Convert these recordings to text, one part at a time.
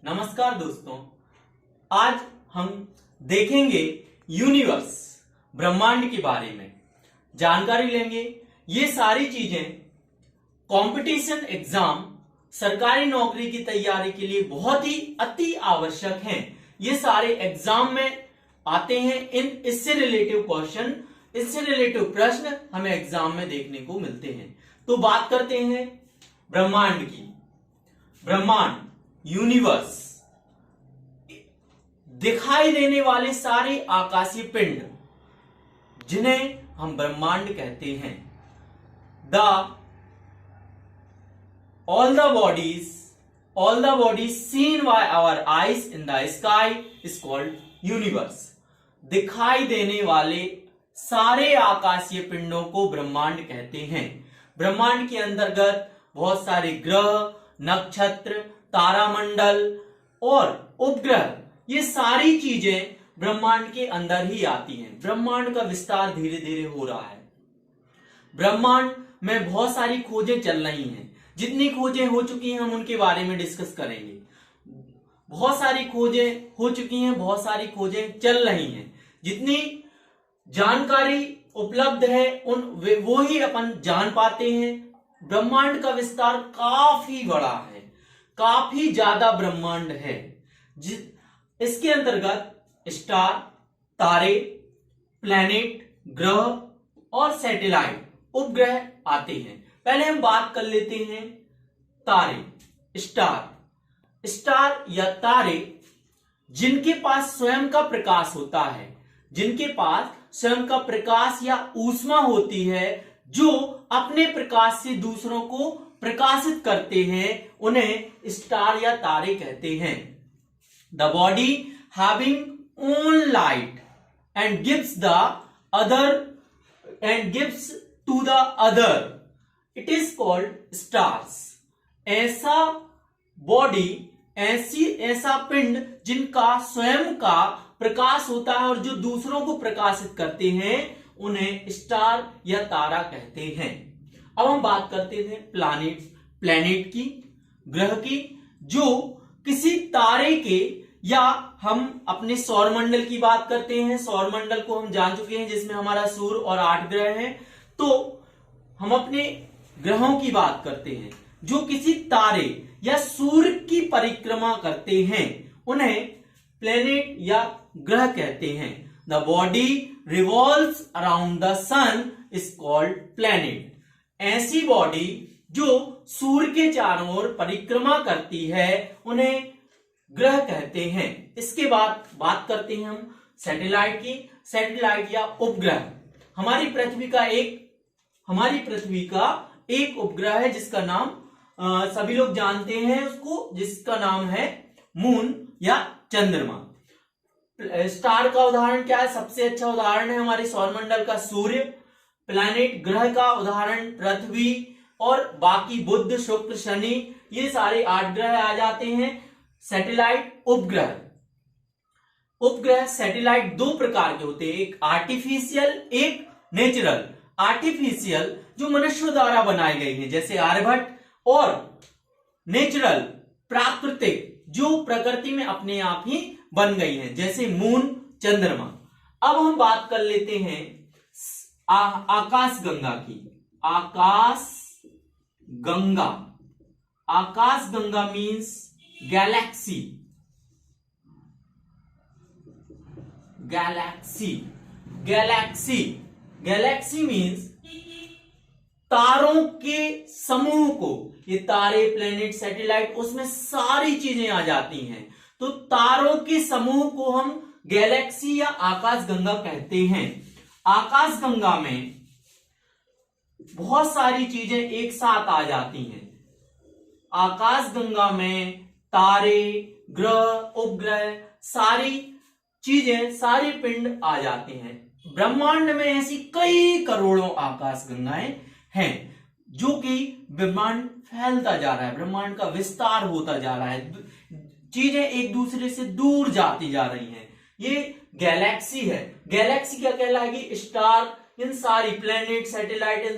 नमस्कार दोस्तों, आज हम देखेंगे यूनिवर्स ब्रह्मांड के बारे में जानकारी लेंगे। ये सारी चीजें कंपटीशन एग्जाम सरकारी नौकरी की तैयारी के लिए बहुत ही अति आवश्यक हैं। ये सारे एग्जाम में आते हैं। इससे रिलेटिव क्वेश्चन, इससे रिलेटिव प्रश्न हमें एग्जाम में देखने को मिलते हैं। तो बात करते हैं ब्रह्मांड की। ब्रह्मांड यूनिवर्स, दिखाई देने वाले सारे आकाशीय पिंड जिन्हें हम ब्रह्मांड कहते हैं। All the bodies seen by our eyes in the sky is called universe। दिखाई देने वाले सारे आकाशीय पिंडों को ब्रह्मांड कहते हैं। ब्रह्मांड के अंतर्गत बहुत सारे ग्रह, नक्षत्र, तारामंडल और उपग्रह, ये सारी चीजें ब्रह्मांड के अंदर ही आती हैं। ब्रह्मांड का विस्तार धीरे धीरे हो रहा है। ब्रह्मांड में बहुत सारी खोजें चल रही हैं। जितनी खोजें हो चुकी हैं हम उनके बारे में डिस्कस करेंगे। बहुत सारी खोजें हो चुकी हैं, बहुत सारी खोजें चल रही हैं। जितनी जानकारी उपलब्ध है वो ही अपन जान पाते हैं। ब्रह्मांड का विस्तार काफी बड़ा है, काफी ज्यादा ब्रह्मांड है। इसके अंतर्गत स्टार, तारे, प्लैनेट, ग्रह और सैटेलाइट, उपग्रह आते हैं। पहले हम बात कर लेते हैं तारे, स्टार या तारे जिनके पास स्वयं का प्रकाश होता है, जिनके पास स्वयं का प्रकाश या ऊष्मा होती है, जो अपने प्रकाश से दूसरों को प्रकाशित करते हैं, उन्हें स्टार या तारे कहते हैं। The body having own light and gives to the other, it is called stars। ऐसा बॉडी, ऐसा पिंड जिनका स्वयं का प्रकाश होता है और जो दूसरों को प्रकाशित करते हैं, उन्हें स्टार या तारा कहते हैं। अब हम बात करते हैं प्लैनेट की, ग्रह की, जो किसी तारे के, या हम अपने सौरमंडल की बात करते हैं। सौरमंडल को हम जान चुके हैं, जिसमें हमारा सूर्य और 8 ग्रह हैं। तो हम अपने ग्रहों की बात करते हैं जो किसी तारे या सूर्य की परिक्रमा करते हैं, उन्हें प्लेनेट या ग्रह कहते हैं। The body revolves around the sun is called planet. ऐसी बॉडी जो सूर्य के चारों ओर परिक्रमा करती है, उन्हें ग्रह कहते हैं। इसके बाद बात करते हैं हम सैटेलाइट की। सैटेलाइट या उपग्रह हमारी पृथ्वी का एक उपग्रह है, जिसका नाम सभी लोग जानते हैं उसको, जिसका नाम है मून या चंद्रमा। स्टार का उदाहरण क्या है? सबसे अच्छा उदाहरण है हमारे सौरमंडल का सूर्य। प्लैनेट, ग्रह का उदाहरण पृथ्वी, और बाकी बुध, शुक्र, शनि, ये सारे 8 ग्रह आ जाते हैं। सैटेलाइट, उपग्रह सैटेलाइट 2 प्रकार के होते हैं, एक आर्टिफिशियल, एक नेचुरल। आर्टिफिशियल जो मनुष्यों द्वारा बनाए गए हैं, जैसे आर्यभट्ट, और नेचुरल प्राकृतिक जो प्रकृति में अपने आप ही बन गई हैं, जैसे मून, चंद्रमा। अब हम बात कर लेते हैं आकाशगंगा की। आकाशगंगा मीन्स गैलेक्सी मीन्स तारों के समूह को। ये तारे, प्लेनेट, सैटेलाइट, उसमें सारी चीजें आ जाती हैं। तो तारों के समूह को हम गैलेक्सी या आकाशगंगा कहते हैं। आकाशगंगा में बहुत सारी चीजें एक साथ आ जाती हैं। आकाशगंगा में तारे, ग्रह, उपग्रह, सारी चीजें, सारे पिंड आ जाते हैं। ब्रह्मांड में ऐसी कई करोड़ों आकाशगंगाएं हैं, जो कि ब्रह्मांड फैलता जा रहा है, ब्रह्मांड का विस्तार होता जा रहा है, चीजें एक दूसरे से दूर जाती जा रही हैं। ये गैलेक्सी है। गैलेक्सी क्या कहलाएगी? स्टार, इन सारी प्लेनेट, सैटेलाइट, इन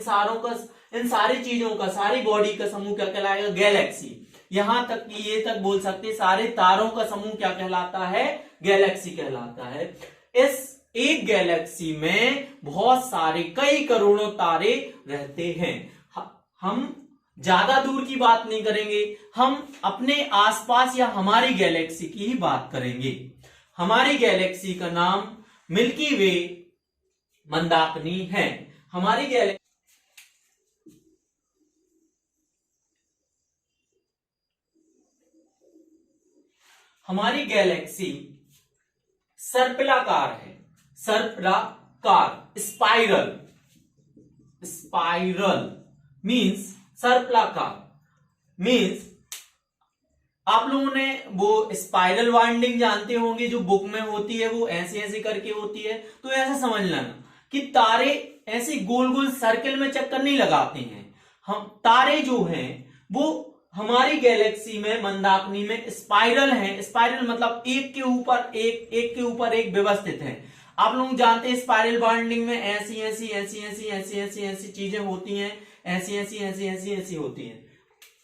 सारी चीजों का, सारी बॉडी का समूह क्या कहलाएगा? गैलेक्सी। यहां तक कि ये तक बोल सकते हैं सारे तारों का समूह क्या कहलाता है, गैलेक्सी कहलाता है। इस एक गैलेक्सी में बहुत सारे कई करोड़ों तारे रहते हैं। हम ज्यादा दूर की बात नहीं करेंगे, हम अपने आसपास या हमारी गैलेक्सी की ही बात करेंगे। हमारी गैलेक्सी का नाम मिल्की वे मंदाकिनी है। हमारी गैलेक्सी सर्पिलाकार है। सर्पिलाकार, स्पाइरल, स्पाइरल मीन्स सर्पिलाकार मीन्स, आप लोगों ने वो स्पाइरल वाइंडिंग जानते होंगे जो बुक में होती है, वो ऐसे ऐसे करके होती है। तो ऐसा समझ लेना कि तारे ऐसे गोल गोल सर्किल में चक्कर नहीं लगाते हैं। हम तारे जो हैं वो हमारी गैलेक्सी में मंदाकिनी में स्पाइरल हैं। स्पाइरल मतलब एक के ऊपर एक, एक के ऊपर एक व्यवस्थित है। आप लोग जानते हैं स्पाइरल बाइंडिंग में ऐसी ऐसी ऐसी ऐसी ऐसी ऐसी ऐसी चीजें होती हैं, ऐसी ऐसी ऐसी ऐसी ऐसी होती हैं,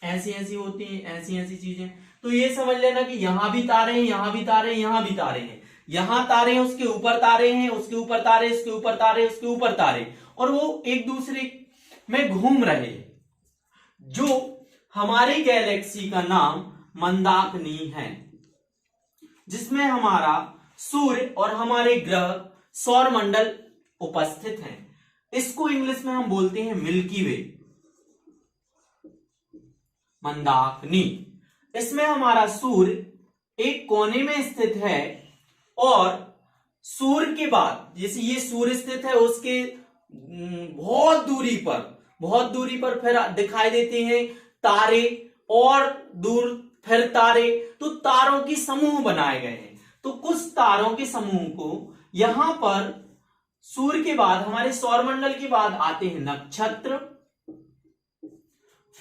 ऐसी ऐसी होती हैं, ऐसी ऐसी चीजें। तो ये समझ लेना कि यहां भी तारे हैं, यहां भी तारे हैं, यहां भी तारे हैं, यहां तारे हैं, उसके ऊपर तारे हैं, उसके ऊपर तारे, उसके ऊपर तारे, उसके ऊपर तारे, और वो एक दूसरे में घूम रहे हैं। जो हमारी गैलेक्सी का नाम मंदाकिनी है, जिसमें हमारा सूर्य और हमारे ग्रह सौर मंडल उपस्थित हैं। इसको इंग्लिश में हम बोलते हैं मिल्की वे मंदाकिनी। इसमें हमारा सूर्य एक कोने में स्थित है और सूर्य के बाद, जैसे ये सूर्य स्थित है, उसके बहुत दूरी पर फिर दिखाई देते हैं तारे, और दूर फिर तारे। तो तारों की समूह बनाए गए हैं। तो कुछ तारों के समूह को यहां पर सूर्य के बाद, हमारे सौरमंडल के बाद आते हैं नक्षत्र,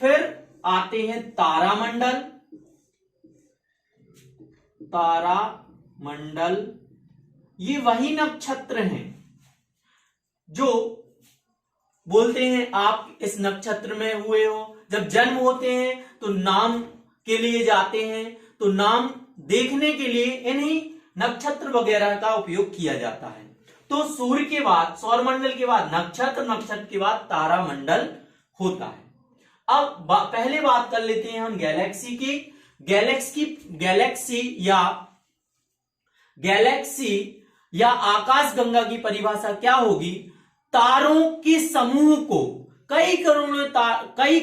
फिर आते हैं तारामंडल, ये वही नक्षत्र हैं जो बोलते हैं आप इस नक्षत्र में हुए हो। जब जन्म होते हैं तो नाम के लिए जाते हैं, तो नाम देखने के लिए इन्हीं नक्षत्र वगैरह का उपयोग किया जाता है। तो सूर्य के बाद, सौरमंडल के बाद नक्षत्र, नक्षत्र के बाद तारामंडल होता है। अब पहले बात कर लेते हैं हम गैलेक्सी की। गैलेक्सी या आकाशगंगा की परिभाषा क्या होगी? तारों के समूह को, कई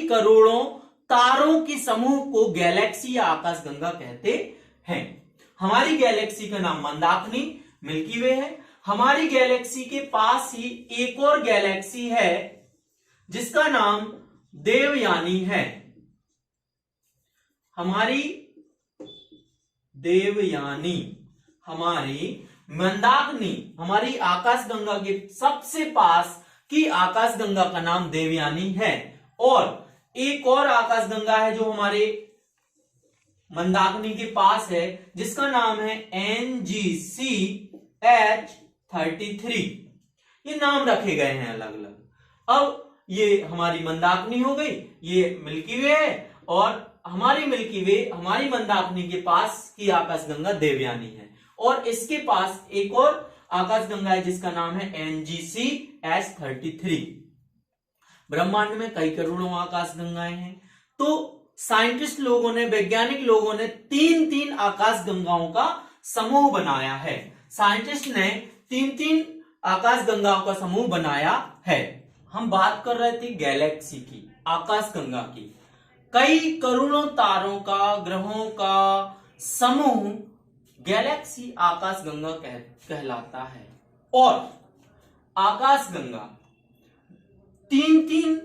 करोड़ों तारों के समूह को गैलेक्सी या आकाशगंगा कहते हैं। हमारी गैलेक्सी का नाम मंदाकिनी मिल्की वे है। हमारी गैलेक्सी के पास ही एक और गैलेक्सी है जिसका नाम देवयानी है। हमारी देवयानी, हमारी मंदाकिनी, हमारी आकाशगंगा के सबसे पास की आकाशगंगा का नाम देवयानी है। और एक और आकाशगंगा है जो हमारे मंदाकिनी के पास है, जिसका नाम है NGC-H33। ये नाम रखे गए हैं अलग अलग। अब ये हमारी मंदाकिनी हो गई, ये मिल्की वे है, और हमारी मिल्की वे, हमारी मंदाकिनी के पास की आकाशगंगा देवयानी है। और इसके पास एक और आकाशगंगा है जिसका नाम है NGC-H33। ब्रह्मांड में कई करोड़ों आकाशगंगाएं हैं। तो साइंटिस्ट लोगों ने, वैज्ञानिक लोगों ने तीन आकाशगंगाओं का समूह बनाया है। साइंटिस्ट ने तीन आकाशगंगाओं का समूह बनाया है। हम बात कर रहे थे गैलेक्सी की, आकाशगंगा की। कई करोड़ों तारों का, ग्रहों का समूह गैलेक्सी आकाशगंगा कहलाता है। और आकाशगंगा तीन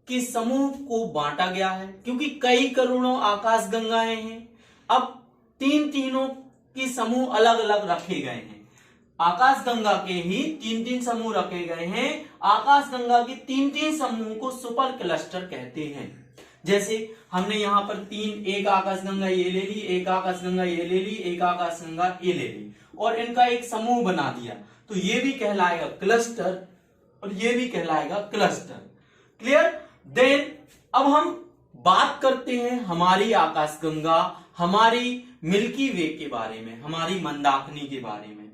के समूह को बांटा गया है, क्योंकि कई करोड़ों आकाशगंगाएं हैं। अब तीनों के समूह अलग अलग रखे गए हैं। आकाशगंगा के ही तीन समूह रखे गए हैं। आकाशगंगा के तीन समूह को सुपर क्लस्टर कहते हैं। जैसे हमने यहां पर एक आकाशगंगा ये ले ली, एक आकाशगंगा ये ले ली, एक आकाशगंगा ये ले ली, और इनका एक समूह बना दिया, तो ये भी कहलाएगा क्लस्टर और ये भी कहलाएगा क्लस्टर। क्लियर? देन अब हम बात करते हैं हमारी आकाशगंगा, हमारी मिल्की वे के बारे में, हमारी मंदाकिनी के बारे में।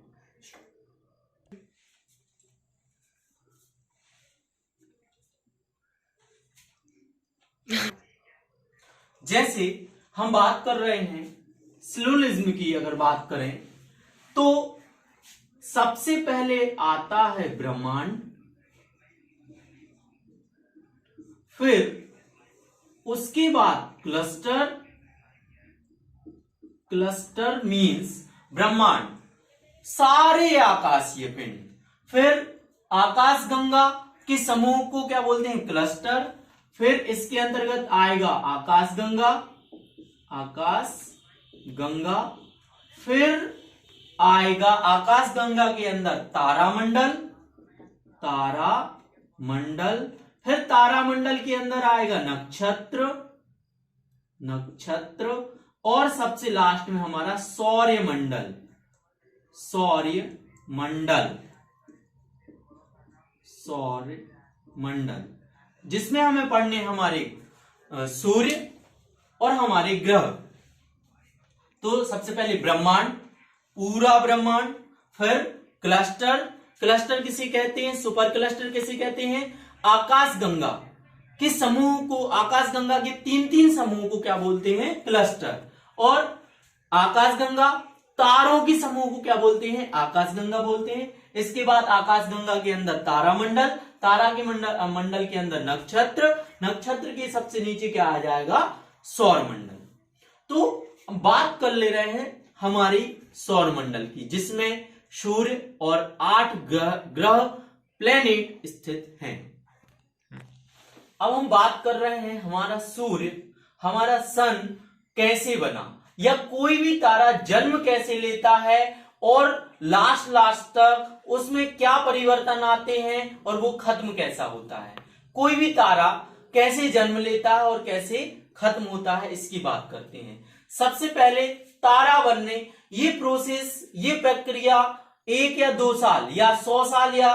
जैसे हम बात कर रहे हैं सिलोनिज्म की, अगर बात करें तो सबसे पहले आता है ब्रह्मांड, फिर उसके बाद क्लस्टर, क्लस्टर मीन्स ब्रह्मांड, सारे आकाशीय पिंड, फिर आकाशगंगा के समूह को क्या बोलते हैं, क्लस्टर, फिर इसके अंतर्गत आएगा आकाशगंगा, आकाशगंगा, फिर आएगा आकाशगंगा के अंदर तारामंडल, तारामंडल, फिर तारामंडल के अंदर आएगा नक्षत्र, नक्षत्र, और सबसे लास्ट में हमारा सौर्यमंडल, सौर्यमंडल, सौर्यमंडल, जिसमें हमें पढ़ने हमारे सूर्य और हमारे ग्रह। तो सबसे पहले ब्रह्मांड, पूरा ब्रह्मांड, फिर क्लस्टर, क्लस्टर किसे कहते हैं, सुपर क्लस्टर किसे कहते हैं, आकाशगंगा के समूह को, आकाशगंगा के तीन तीन समूह को क्या बोलते हैं, क्लस्टर, और आकाशगंगा तारों के समूह को क्या बोलते हैं, आकाशगंगा बोलते हैं। इसके बाद आकाशगंगा के अंदर तारामंडल, तारा के मंडल के अंदर नक्षत्र, नक्षत्र के सबसे नीचे क्या आ जाएगा, सौरमंडल। तो बात कर ले रहे हैं हमारी सौरमंडल की, जिसमें सूर्य और 8 ग्रह प्लेनेट स्थित हैं। अब हम बात कर रहे हैं हमारा सूर्य, हमारा सन कैसे बना, या कोई भी तारा जन्म कैसे लेता है और लास्ट तक उसमें क्या परिवर्तन आते हैं और वो खत्म कैसा होता है। कोई भी तारा कैसे जन्म लेता है और कैसे खत्म होता है, इसकी बात करते हैं। सबसे पहले तारा बनने, ये प्रोसेस, ये प्रक्रिया 1 या 2 साल या 100 साल या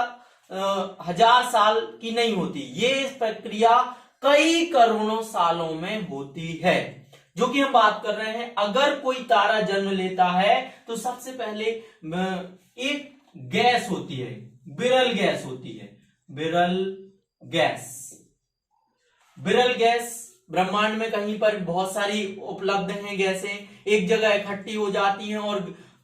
1000 साल की नहीं होती, ये प्रक्रिया कई करोड़ों सालों में होती है, जो कि हम बात कर रहे हैं। अगर कोई तारा जन्म लेता है तो सबसे पहले एक गैस होती है, विरल गैस होती है, विरल गैस, विरल गैस ब्रह्मांड में कहीं पर बहुत सारी उपलब्ध हैं गैसें, एक जगह इकट्ठी हो जाती हैं और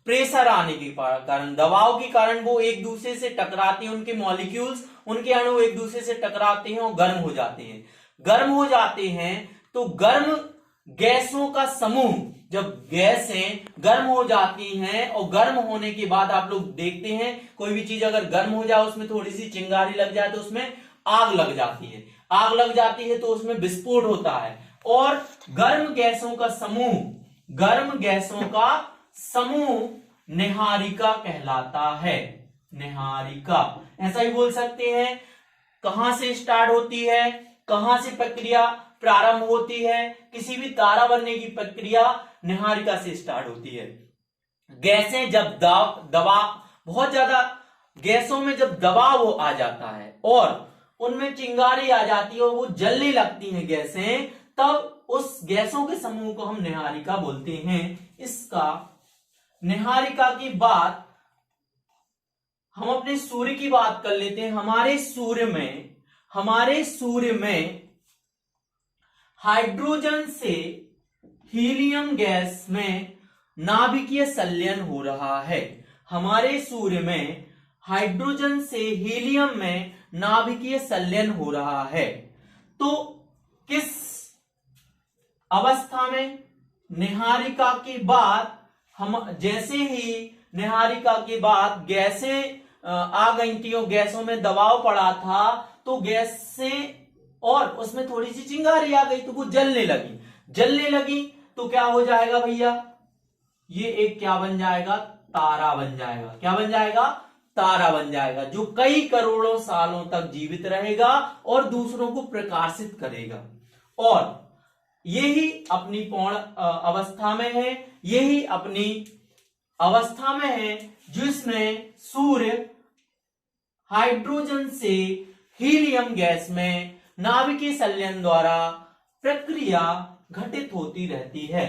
प्रेशर आने के कारण, दबाव के कारण वो एक दूसरे से टकराते हैं, उनके मॉलिक्यूल्स, उनके अणु एक दूसरे से टकराते हैं और गर्म हो जाते हैं। गर्म हो जाते हैं तो गर्म गैसों का समूह, जब गैसें गर्म हो जाती हैं और गर्म होने के बाद आप लोग देखते हैं कोई भी चीज अगर गर्म हो जाए, उसमें थोड़ी सी चिंगारी लग जाए तो उसमें आग लग जाती है, आग लग जाती है तो उसमें विस्फोट होता है। और गर्म गैसों का समूह, गर्म गैसों का समूह नेहारिका कहलाता है, नेहारिका, ऐसा ही बोल सकते हैं। कहां से स्टार्ट होती है, कहां से प्रक्रिया प्रारंभ होती है, किसी भी तारा बनने की प्रक्रिया नेहारिका से स्टार्ट होती है। गैसें जब दबाव बहुत ज्यादा, गैसों में जब दबाव आ जाता है और उनमें चिंगारी आ जाती है और वो जलने लगती हैं गैसें, तब उस गैसों के समूह को हम नेहारिका बोलते हैं। इसका नेहारिका की बात हम अपने सूर्य की बात कर लेते हैं। हमारे सूर्य में हाइड्रोजन से हीलियम गैस में नाभिकीय संलयन हो रहा है। हमारे सूर्य में हाइड्रोजन से हीलियम में नाभिकीय संलयन हो रहा है। तो किस अवस्था में, नेहारिका के बाद, हम जैसे ही नेहारिका के बाद गैसें आ गई थी और गैसों में दबाव पड़ा था तो गैसें और उसमें थोड़ी सी चिंगारी आ गई तो वो जलने लगी तो क्या हो जाएगा भैया, ये एक क्या बन जाएगा, तारा बन जाएगा। क्या बन जाएगा, तारा बन जाएगा, जो कई करोड़ों सालों तक जीवित रहेगा और दूसरों को प्रकाशित करेगा। और यही अपनी पूर्ण अवस्था में है, यही अपनी अवस्था में है जिसमें सूर्य हाइड्रोजन से हीलियम गैस में नाभिकीय संलयन द्वारा प्रक्रिया घटित होती रहती है।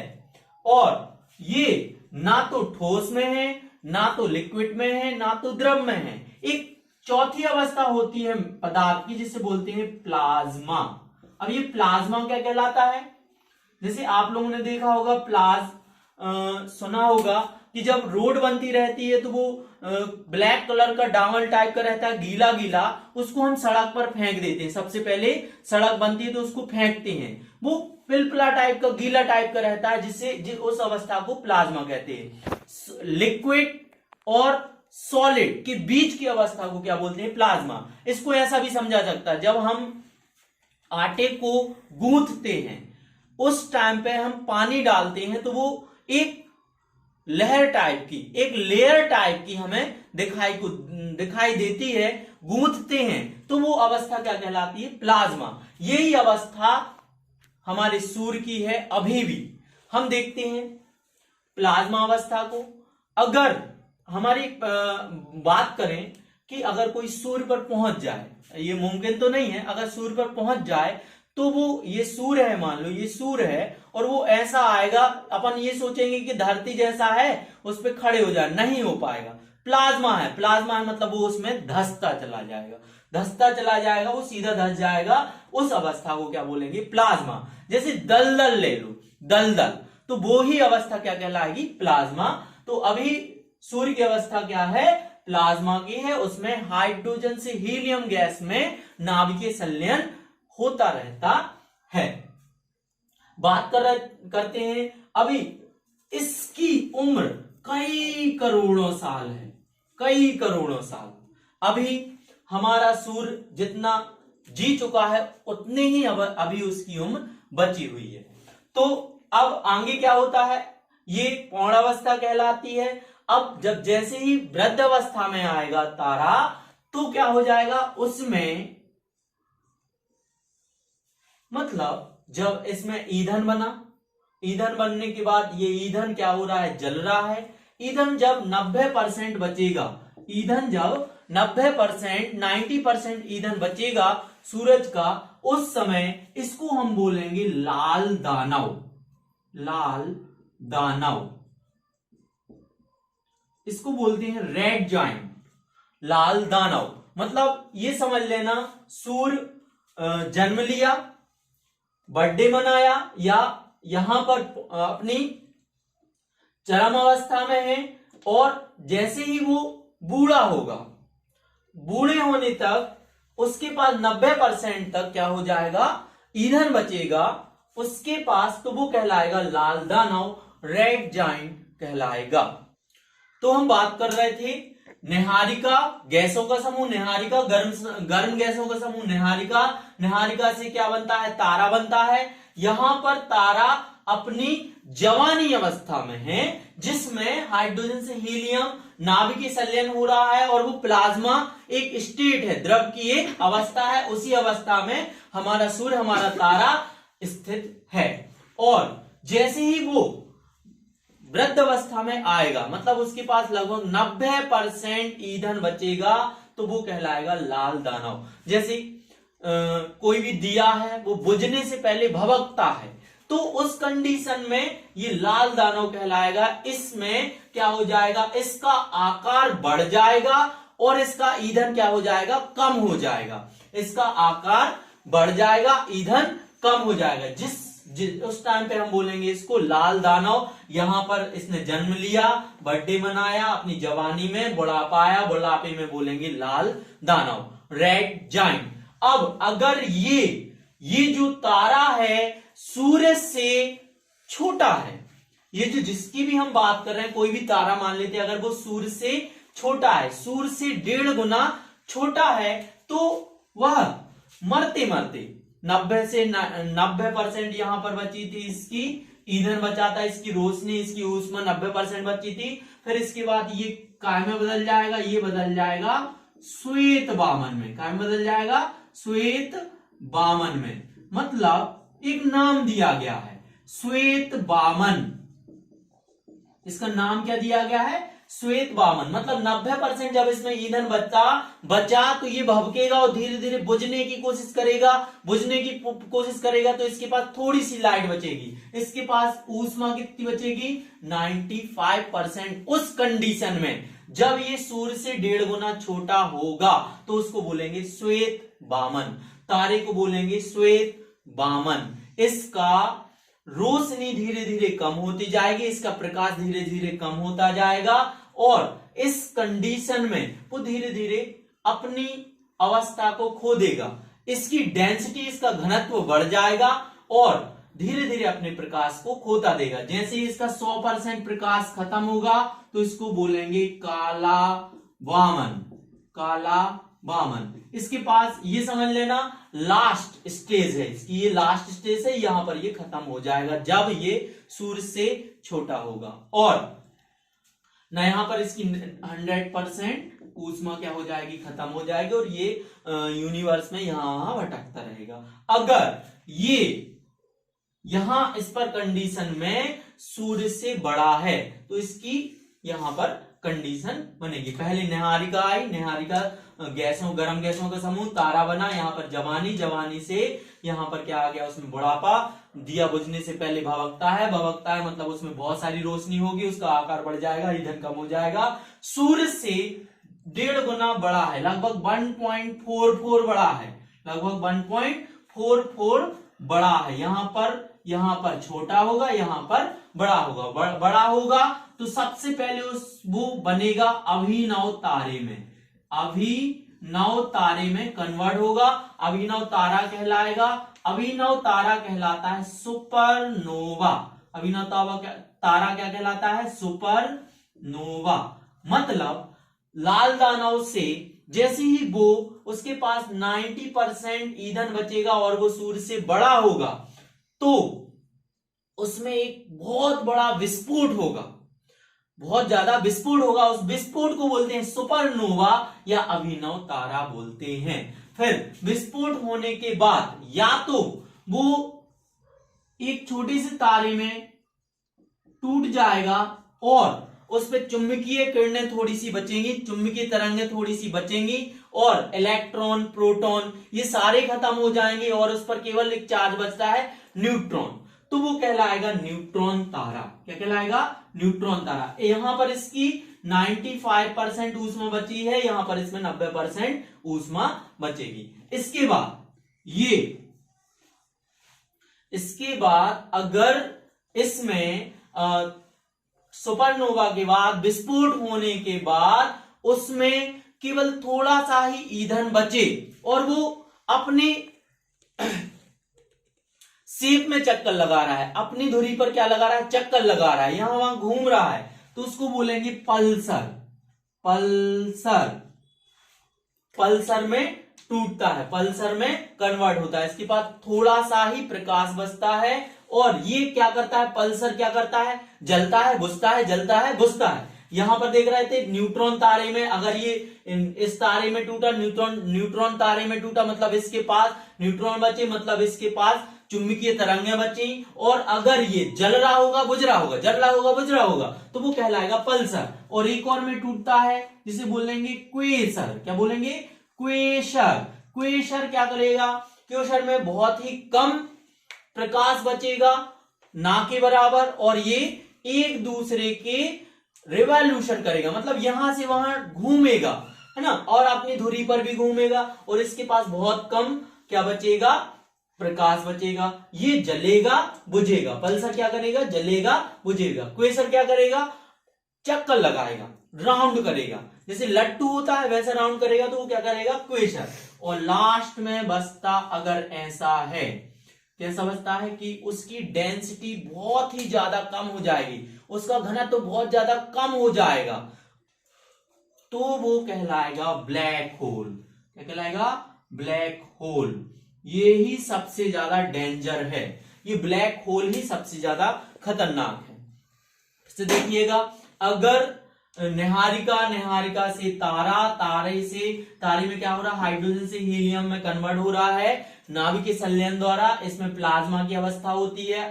और ये ना तो ठोस में है, ना तो लिक्विड में है, ना तो द्रव में है। एक चौथी अवस्था होती है पदार्थ की, जिसे बोलते हैं प्लाज्मा। अब ये प्लाज्मा क्या कहलाता है? जैसे आप लोगों ने देखा होगा, सुना होगा कि जब रोड बनती रहती है तो वो ब्लैक कलर का डामर टाइप का रहता है, गीला गीला, उसको हम सड़क पर फेंक देते हैं। सबसे पहले सड़क बनती है तो उसको फेंकते हैं, वो पिलपिला टाइप का, गीला टाइप का रहता है, जिससे उस अवस्था को प्लाज्मा कहते हैं। लिक्विड और सॉलिड के बीच की अवस्था को क्या बोलते हैं? प्लाज्मा। इसको ऐसा भी समझा सकता है, जब हम आटे को गूंथते हैं उस टाइम पे हम पानी डालते हैं तो वो एक लहर टाइप की, एक लेयर टाइप की हमें दिखाई देती है। गूंथते हैं तो वो अवस्था क्या कहलाती है? प्लाज्मा। यही अवस्था हमारे सूर्य की है। अभी भी हम देखते हैं प्लाज्मा अवस्था को। अगर हमारी बात करें कि अगर कोई सूर्य पर पहुंच जाए, ये मुमकिन तो नहीं है, अगर सूर्य पर पहुंच जाए तो वो, ये सूर्य है, मान लो ये सूर्य है, और वो ऐसा आएगा, अपन ये सोचेंगे कि धरती जैसा है, उस पर खड़े हो जाए, नहीं हो पाएगा। प्लाज्मा है, प्लाज्मा है मतलब वो उसमें धंसता चला जाएगा, धंसता चला जाएगा, वो सीधा धंस जाएगा। उस अवस्था को क्या बोलेंगे? प्लाज्मा। जैसे दलदल ले लो, दलदल, तो वो ही अवस्था क्या कहलाएगी? प्लाज्मा। तो अभी सूर्य की अवस्था क्या है? प्लाज्मा की है। उसमें हाइड्रोजन से हीलियम गैस में नाभिकीय संलयन होता रहता है। बात करते हैं अभी, इसकी उम्र कई करोड़ों साल है, कई करोड़ों साल। अभी हमारा सूर्य जितना जी चुका है उतनी ही अभी उसकी उम्र बची हुई है। तो अब आगे क्या होता है? ये पौणावस्था कहलाती है। अब जब जैसे ही वृद्ध अवस्था में आएगा तारा, तो क्या हो जाएगा उसमें, मतलब जब इसमें ईंधन बना, ईंधन बनने के बाद ये ईंधन क्या हो रहा है? जल रहा है। ईंधन जब 90% बचेगा, ईंधन जब 90%, 90% ईंधन बचेगा सूरज का, उस समय इसको हम बोलेंगे लाल दानव। लाल दानव, इसको बोलते हैं रेड जायंट, लाल दानव। मतलब ये समझ लेना, सूर्य जन्म लिया, बर्थडे मनाया, या यहां पर अपनी चरम अवस्था में है, और जैसे ही वो बूढ़ा होगा, बूढ़े होने तक उसके पास 90% तक क्या हो जाएगा? ईंधन बचेगा उसके पास, तो वो कहलाएगा लाल दानव, रेड जायंट कहलाएगा। तो हम बात कर रहे थे निहारिका गैसों का समूह, निहारिका गर्म गैसों का समूह निहारिका। निहारिका से क्या बनता है? तारा बनता है। यहां पर तारा अपनी जवानी अवस्था में है, जिसमें हाइड्रोजन से हीलियम नाभिकीय संलयन हो रहा है, और वो प्लाज्मा एक स्टेट है, द्रव की एक अवस्था है। उसी अवस्था में हमारा सूर्य, हमारा तारा स्थित है। और जैसे ही वो वृद्ध अवस्था में आएगा, मतलब उसके पास लगभग 90% ईंधन बचेगा, तो वो कहलाएगा लाल दानव। जैसे कोई भी दिया है, वो बुझने से पहले भभकता है, तो उस कंडीशन में ये लाल दानव कहलाएगा। इसमें क्या हो जाएगा? इसका आकार बढ़ जाएगा और इसका ईंधन क्या हो जाएगा? कम हो जाएगा। इसका आकार बढ़ जाएगा, ईंधन कम हो जाएगा। उस टाइम पे हम बोलेंगे इसको लाल दानव। यहां पर इसने जन्म लिया, बर्थडे मनाया, अपनी जवानी में बुढ़ापा आया, बुढ़ापे में बोलेंगे लाल दानव, रेड जायंट। अब अगर ये जो तारा है सूर्य से छोटा है, ये जो जिसकी भी हम बात कर रहे हैं, कोई भी तारा मान लेते हैं, अगर वो सूर्य से छोटा है, सूर्य से 1.5 गुना छोटा है, तो वह मरते मरते 90% यहां पर बची थी, इसकी ईंधन बचा था, इसकी रोशनी, इसकी ऊष्मा 90% बची थी। फिर इसके बाद ये काय में बदल जाएगा? ये बदल जाएगा श्वेत वामन में। काय में बदल जाएगा? श्वेत वामन में। मतलब एक नाम दिया गया है श्वेत वामन। इसका नाम क्या दिया गया है? श्वेत वामन, मतलब 90% जब इसमें ईंधन बचा तो ये भभकेगा और धीरे धीरे बुझने की कोशिश करेगा। तो इसके पास थोड़ी सी लाइट बचेगी, इसके पास ऊष्मा कितनी बचेगी 95%। उस कंडीशन में जब ये सूर्य से 1.5 गुना छोटा होगा तो उसको बोलेंगे श्वेत वामन, तारे को बोलेंगे श्वेत वामन। इसका रोशनी धीरे धीरे कम होती जाएगी, इसका प्रकाश धीरे धीरे कम होता जाएगा और इस कंडीशन में वो धीरे धीरे अपनी अवस्था को खो देगा, इसकी डेंसिटी, इसका घनत्व बढ़ जाएगा और धीरे धीरे अपने प्रकाश को खोता देगा। जैसे ही इसका 100% प्रकाश खत्म होगा तो इसको बोलेंगे काला वामन। इसके पास ये समझ लेना लास्ट स्टेज है इसकी, ये लास्ट स्टेज है, यहां पर ये खत्म हो जाएगा जब ये सूर्य से छोटा होगा और ना यहां पर इसकी 100% ऊष्मा क्या हो जाएगी, खत्म हो जाएगी और ये यूनिवर्स में यहां भटकता रहेगा। अगर ये यहां इस पर कंडीशन में सूर्य से बड़ा है तो इसकी यहां पर कंडीशन बनेगी। पहले निहारिका आई, निहारिका गर्म गैसों का समूह, तारा बना, यहाँ पर जवानी से यहाँ पर क्या आ गया, उसमें बुढ़ापा, दिया बुझने से पहले भभकता है मतलब उसमें बहुत सारी रोशनी होगी, उसका आकार बढ़ जाएगा, ईंधन कम हो जाएगा। सूर्य से 1.5 गुना बड़ा है, लगभग 1.44 बड़ा है, लगभग 1.44 बड़ा है। यहाँ पर छोटा होगा, यहाँ पर बड़ा होगा तो सबसे पहले वो बनेगा अभिनव तारे में कन्वर्ट होगा, अभिनव तारा कहलाएगा। अभिनव तारा कहलाता है सुपरनोवा, अभिनव तारा क्या कहलाता है, सुपरनोवा। मतलब लाल दानव से जैसे ही वो उसके पास 90% ईंधन बचेगा और वो सूर्य से बड़ा होगा तो उसमें एक बहुत बड़ा विस्फोट होगा, बहुत ज्यादा विस्फोट होगा। उस विस्फोट को बोलते हैं सुपरनोवा या अभिनव तारा बोलते हैं। फिर विस्फोट होने के बाद या तो वो एक छोटे से तारे में टूट जाएगा और उस पर चुंबकीय किरणें थोड़ी सी बचेंगी, चुंबकीय तरंगें थोड़ी सी बचेंगी और इलेक्ट्रॉन, प्रोटॉन ये सारे खत्म हो जाएंगे और उस पर केवल एक चार्ज बचता है न्यूट्रॉन, तो वो कहलाएगा न्यूट्रॉन तारा। क्या कहलाएगा, न्यूट्रॉन तारा। यहां पर इसकी 95% ऊष्मा बची है, यहां पर इसमें 90% ऊष्मा बचेगी। इसके बाद अगर इसमें सुपरनोवा के बाद विस्फोट होने के बाद उसमें केवल थोड़ा सा ही ईंधन बचे और वो अपने शेप में चक्कर लगा रहा है, अपनी धुरी पर क्या लगा रहा है, चक्कर लगा रहा है, यहां वहां घूम रहा है, तो उसको बोलेंगे पल्सर। पल्सर में टूटता है, पल्सर में कन्वर्ट होता है, इसके पास थोड़ा सा ही प्रकाश बचता है और ये क्या करता है, पल्सर क्या करता है, जलता है, बुझता है, जलता है, बुझता है। यहां पर देख रहे थे न्यूट्रॉन तारे में, अगर ये इस तारे में टूटा, न्यूट्रॉन तारे में टूटा मतलब इसके पास न्यूट्रॉन बचे, मतलब इसके पास चुंबकीय तरंगें बची और अगर ये जल रहा होगा, बुझ रहा होगा तो वो कहलाएगा पल्सर। और एक और में टूटता है जिसे बोलेंगे क्वेसर। क्या बोलेंगे, क्वेसर। क्वेसर क्या करेगा, क्वेसर में बहुत ही कम प्रकाश बचेगा ना के बराबर और ये एक दूसरे के रिवॉल्यूशन करेगा, मतलब यहां से वहां घूमेगा, है ना, और अपनी धुरी पर भी घूमेगा और इसके पास बहुत कम क्या बचेगा, प्रकाश बचेगा। ये जलेगा बुझेगा, पल्सर क्या करेगा, जलेगा बुझेगा। क्वेसर क्या करेगा, चक्कर लगाएगा, राउंड करेगा, जैसे लट्टू होता है वैसे राउंड करेगा, तो वो क्या करेगा, क्वेसर। और लास्ट में बचता अगर ऐसा है, कैसा बचता है कि उसकी डेंसिटी बहुत ही ज्यादा कम हो जाएगी, उसका घनत्व तो बहुत ज्यादा कम हो जाएगा, तो वो कहलाएगा ब्लैक होल। क्या कहलाएगा, ब्लैक होल। ये ही सबसे ज्यादा डेंजर है, ये ब्लैक होल ही सबसे ज्यादा खतरनाक है। इससे देखिएगा, अगर निहारिका से तारे में क्या हो रहा है, हाइड्रोजन से हीलियम में कन्वर्ट हो रहा है, नाभिकीय संलयन द्वारा इसमें प्लाज्मा की अवस्था होती है।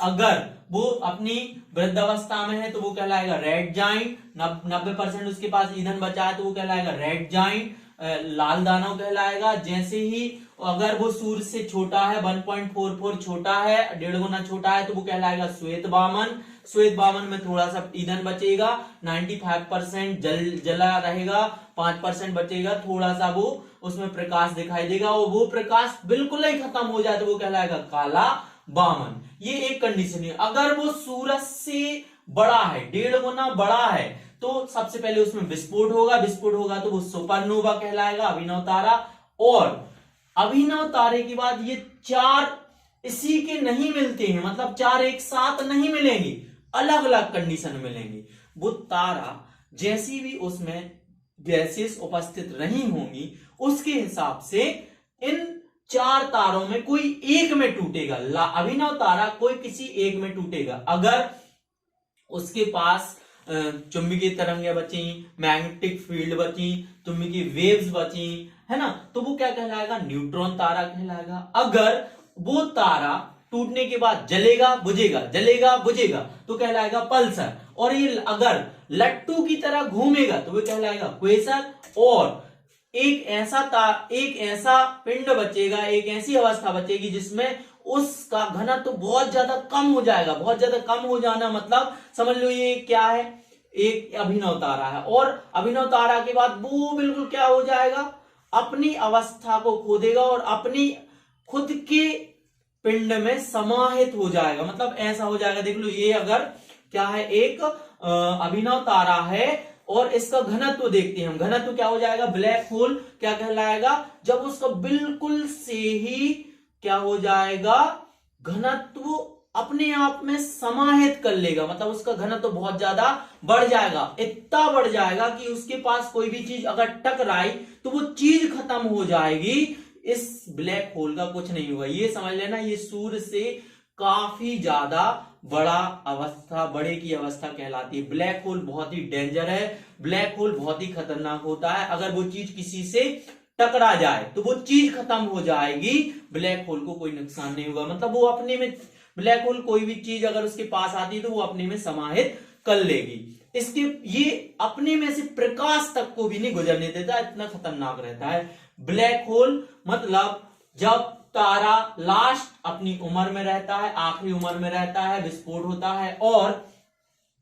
अगर वो अपनी वृद्धावस्था में है तो वो कहलाएगा रेड जाइंट। 90% उसके पास ईंधन बचा है तो वो कहलाएगा रेड जाइंट, लाल दानव कहलाएगा। जैसे ही अगर वो सूर्य से छोटा है, 1.44 छोटा है, 1.5 गुना छोटा है, तो वो कहलाएगा श्वेत वामन। श्वेत वामन में थोड़ा सा ईंधन बचेगा, 95% जला रहेगा, 5% बचेगा, थोड़ा सा वो उसमें प्रकाश दिखाई देगा और वो प्रकाश बिल्कुल ही खत्म हो जाए तो वो कहलाएगा काला वामन। ये एक कंडीशन है। अगर वो सूरज से बड़ा है, 1.5 गुना बड़ा है, तो सबसे पहले उसमें विस्फोट होगा। विस्फोट होगा तो वो सुपरनोवा कहलाएगा, अभिनव तारा। और अभिनव तारे के बाद ये 4 इसी के नहीं मिलते हैं, मतलब 4 एक साथ नहीं मिलेंगे, अलग अलग कंडीशन मिलेंगे। वो तारा जैसी भी उसमें गैसेस उपस्थित नहीं होंगी उसके हिसाब से इन 4 तारों में कोई एक में टूटेगा। अभिनव तारा कोई किसी एक में टूटेगा। अगर उसके पास चुंबकीय तरंगें बची, मैग्नेटिक फील्ड बची, चुंबकीय वेव्स बची, है ना, तो वो क्या कहलाएगा? न्यूट्रॉन तारा कहलाएगा। अगर वो तारा टूटने के बाद जलेगा बुझेगा, जलेगा बुझेगा, तो कहलाएगा पल्सर। और ये अगर लट्टू की तरह घूमेगा तो वो कहलाएगा क्वेसर। और एक ऐसा पिंड बचेगा, एक ऐसी अवस्था बचेगी जिसमें उसका घनत्व तो बहुत ज्यादा कम हो जाएगा। बहुत ज्यादा कम हो जाना मतलब समझ लो ये क्या है, एक अभिनव तारा है। और अभिनव तारा के बाद वो बिल्कुल क्या हो जाएगा, अपनी अवस्था को खो देगा और अपनी खुद के पिंड में समाहित हो जाएगा। मतलब ऐसा हो जाएगा, देख लो ये अगर क्या है, एक अभिनव तारा है और इसका घनत्व देखते हैं हम। घनत्व क्या हो जाएगा? ब्लैक होल क्या कहलाएगा? जब उसका बिल्कुल से ही क्या हो जाएगा, घनत्व अपने आप में समाहित कर लेगा। मतलब उसका घनत्व बहुत ज्यादा बढ़ जाएगा, इतना बढ़ जाएगा कि उसके पास कोई भी चीज अगर टकराई तो वो चीज खत्म हो जाएगी। इस ब्लैक होल का कुछ नहीं होगा। ये समझ लेना, ये सूर्य से काफी ज्यादा बड़े की अवस्था कहलाती है। ब्लैक होल बहुत ही डेंजर है, ब्लैक होल बहुत ही खतरनाक होता है। अगर वो चीज किसी से टकरा जाए तो वो चीज खत्म हो जाएगी, ब्लैक होल को कोई नुकसान नहीं होगा। मतलब वो अपने में, ब्लैक होल कोई भी चीज अगर उसके पास आती है तो वो अपने में समाहित कर लेगी। इसके ये अपने में से प्रकाश तक को भी नहीं गुजरने देता, इतना खतरनाक रहता है ब्लैक होल। मतलब जब तारा लास्ट अपनी उम्र में रहता है, आखिरी उम्र में रहता है, विस्फोट होता है और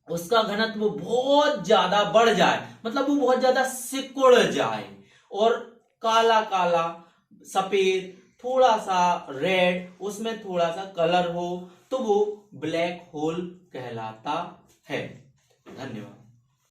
उसका घनत्व बहुत ज्यादा बढ़ जाए, मतलब वो बहुत ज्यादा सिकुड़ जाए और काला काला सफेद, थोड़ा सा रेड, उसमें थोड़ा सा कलर हो, तो वो ब्लैक होल कहलाता है। धन्यवाद।